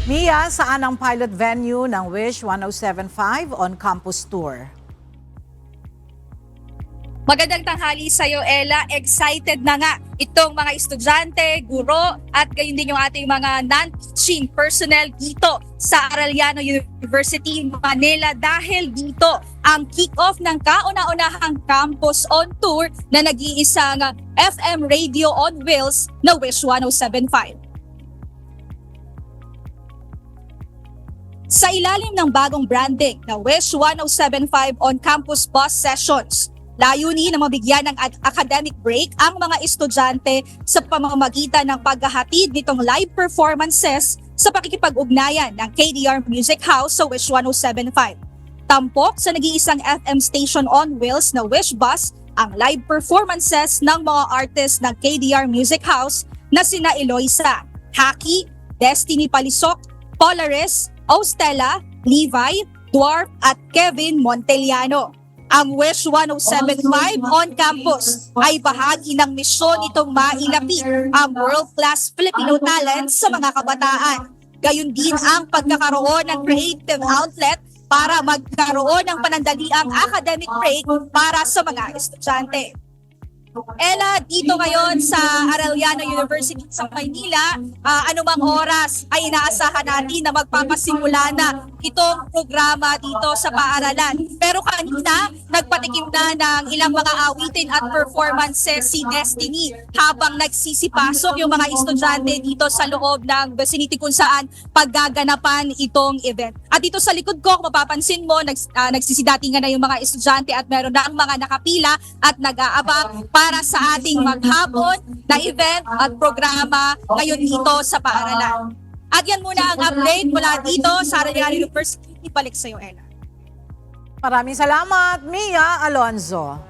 Mia, saan ang pilot venue ng Wish 1075 on campus tour? Magandang tanghali sa iyo, Ella. Excited na nga itong mga estudyante, guro, at gayon din yung ating mga non-teaching personnel dito sa Arellano University, Manila dahil dito ang kick-off ng kauna-unahang campus on tour na nag-iisang FM radio on wheels na Wish 1075. Sa ilalim ng bagong branding na Wish 1075 on campus bus sessions, layunin na mabigyan ng academic break ang mga estudyante sa pamamagitan ng paghahatid nitong live performances sa pakikipag-ugnayan ng KDR Music House sa Wish 1075. Tampok sa nag-iisang FM station on wheels na Wish Bus ang live performances ng mga artists ng KDR Music House na sina Eloisa, Haki, Destiny Palisok, Polaris, Ostella, Levi, Dwarf at Kevin Monteliano. Ang Wish 1075 on campus ay bahagi ng misyon nitong mailapit ang world-class Filipino talent sa mga kabataan. Gayun din ang pagkakaroon ng creative outlet para magkaroon ng panandaliang academic break para sa mga estudyante. Ella, dito ngayon sa Arellano University sa Maynila, anumang oras ay inaasahan natin na magpapasimula na itong programa dito sa paaralan. Pero kanina, nagpatikim na ng ilang mga awitin at performances si Destiny habang nagsisipasok yung mga estudyante dito sa loob ng vicinity kung saan paggaganapan itong event. At dito sa likod ko, kung mapapansin mo, nagsisidatingan na yung mga estudyante at meron na ang mga nakapila at nag-aabang para sa ating maghapon na event at programa ngayon dito sa paaralan. At yan muna ang update mula dito sa Arellano University. Balik sa iyo, Ella. Maraming salamat, Mia Alonzo.